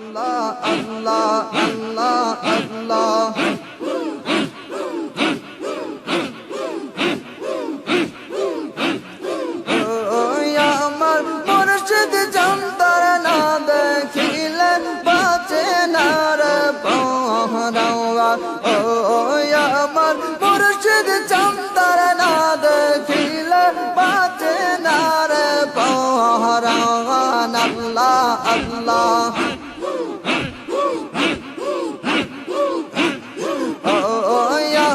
আল্লাহ আল্লাহ আল্লাহ আল্লাহ আমার মুর্শিদ জানতার না দেখিলে বাঁচে না রে পহরাওয়া ও আমার মুর্শিদ জানতার না দেখিলে বাঁচে না রে পহরাওয়া আল্লাহ আল্লাহ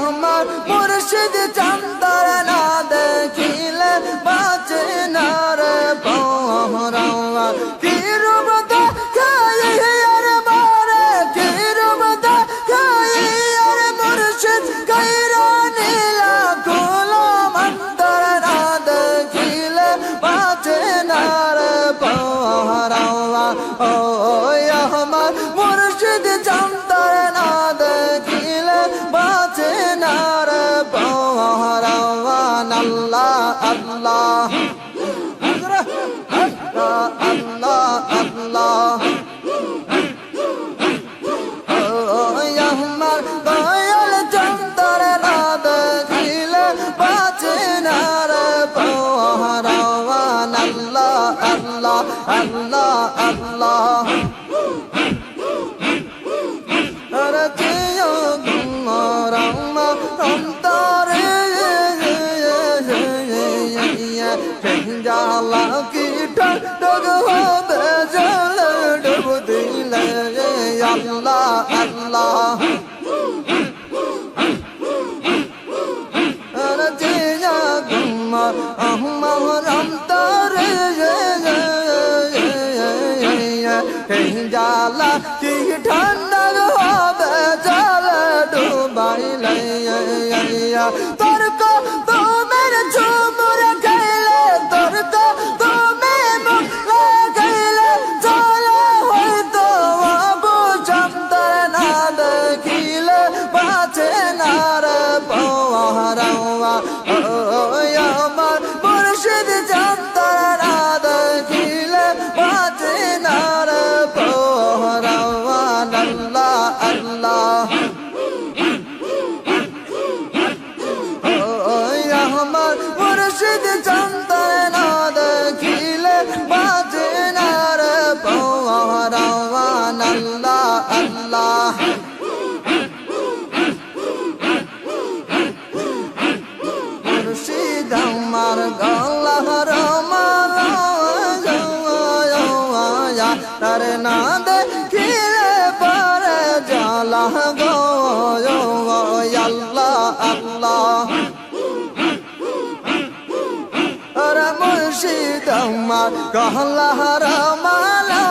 আমার মুর্শিদ জানতার না দেখিলে বাঁচে না রে পহরাওয়া কি রূপ দেখাই আর বারে কি রূপ দেখাই আর মুর্শিদ কাইরা নীলা গোলাম অন্তর না দেখিলে বাঁচে না রে পহরাওয়া ও আমার মুর্শিদ জানতার না দেখিলে বাঁচে না রে পহরাওয়া আল্লাহ আল্লাহ আল্লাহ আল্লাহ আমার দয়াল জানতার না দেখিলে বাঁচে না রে পহরাওয়া আল্লাহ আল্লাহ আল্লাহ আল্লাহ জালা কি ঠক হবে জল ডুব দিলে আল্লাহ আল্লাহ জালা কি ঠান্ডা হবে জল ডুবাইলে তোর কো তোমার ঝুমুর গেলে তোর কো তুমি মুখ লাগাইলে জলে হয়তো আবু জানতার না দেখিলে বাঁচে না রে পহরাওয়া আমার মুর্শিদ জানতার না দেখিলে বাঁচে না রে পহরাওয়া আল্লাহ আল্লাহ আমার মুর্শিদ জানতার না দেখিলে বাঁচে না রে পহরাওয়া আল্লাহ আল্লাহ মুর্শিদ আমার গলার মালা তার না দেখিলে পারে জ্বালা গো আল্লাহ আল্লাহ মুর্শিদ আমার গলার মালা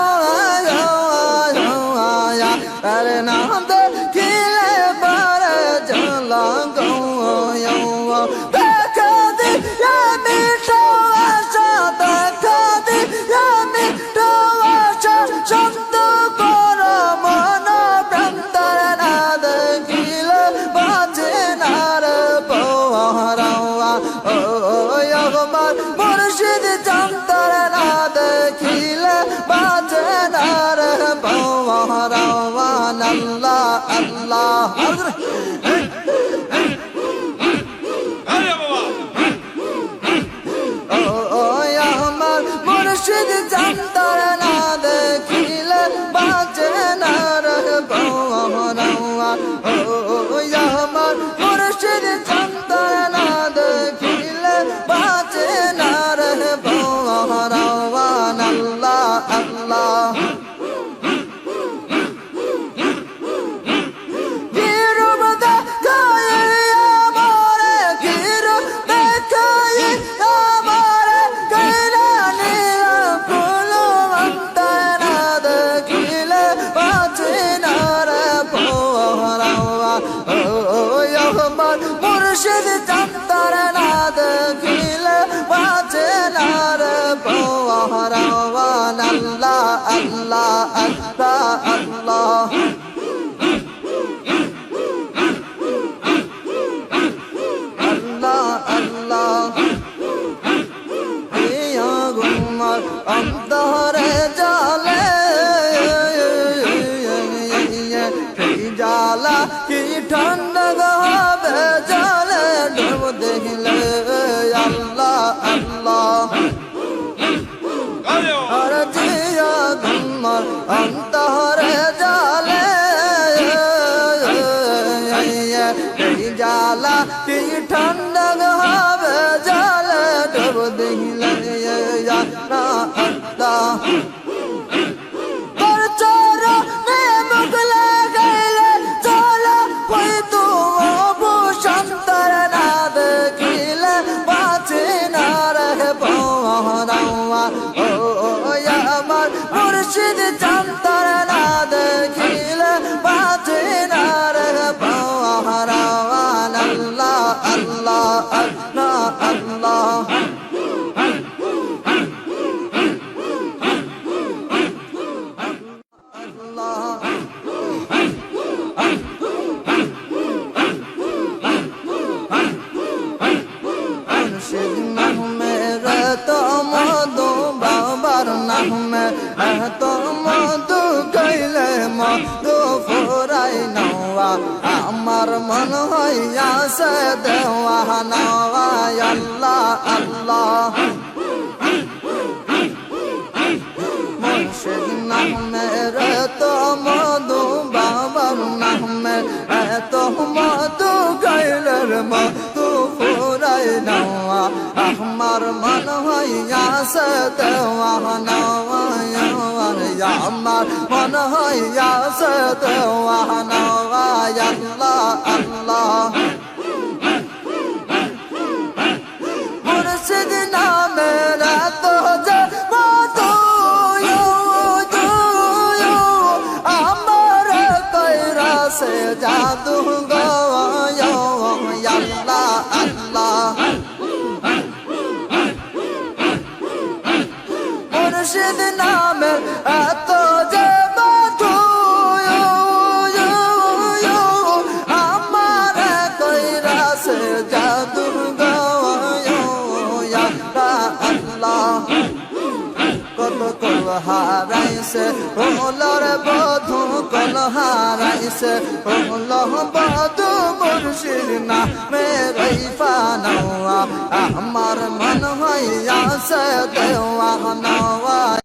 তার না দেখিলে পারে জ্বালা গো দেখা দিয়া মিঠো আশা দেখা দিয়া মিঠো আশা শব্দ কর মন প্রান্তর না দেখিলে বাঁচে না রে পহরাওয়া ও আমার মুর্শিদ জানতার না দেখিলে বাঁচে না রে পহরাওয়া আল্লাহ আল্লাহ আমার মুর্শিদ জানতার না দেখিলে বাঁচে না রে পহরাওয়া আমার মুর্শিদ জানতার না দেখিলে বাঁচে না রে পহরাওয়া আল্লাহ আল্লাহ মুর্শিদ জানতার না দেখিলে বাঁচে না রে পহরাওয়া আল্লাহ আল্লাহ আল্লাহ আল্লাহ আল্লাহ আল্লাহ এই আগুন অন্তরে জ্বলে ঠান্ডা হবে জলে ডুব দিলে আল্লাহ আল্লাহ আর জিয়া তোমার অন্তরে জালে এই জ্বালা কি ঠান্ডা হবে জলে ডুব দিলে আল্লাহ আল্লাহ মুর্শিদ জানতার না দেখিলে বাঁচে না রে পাওয়ারাওয়ান আল্লাহ আল্লাহ আল্লাহ আল্লাহ মুর্শিদ নামের তো মধু বাবার নামে এত মধু গাইলে মধু ফুরাই নওয়া আমার মন হইয়াছে দেওয়া নওয়া আল্লাহ আল্লাহ মুর্শিদ নামের তো মধু বাবার নামে এত মধু গাইলে মধু ফুরাই নওয়া আমার মন হইয়াছে দেওয়া নওয়া আমার মন হইয়াছে দেওয়া নওয়া আল্লাহ আল্লাহ মুর্শিদ নামের তো যে মধু আমার কইরা সে জাদু গো আল্লাহ আল্লাহ মুর্শিদ নামের এত যে মধু আমার কইরা সে জাদু গো আল্লাহ কত কল হারাইছে ওলর বধু কল হারাইছে ওল বধু মুর্শিদ নামের ফানোয়া আমার মন হইয়াছে দেওয়া নওয়া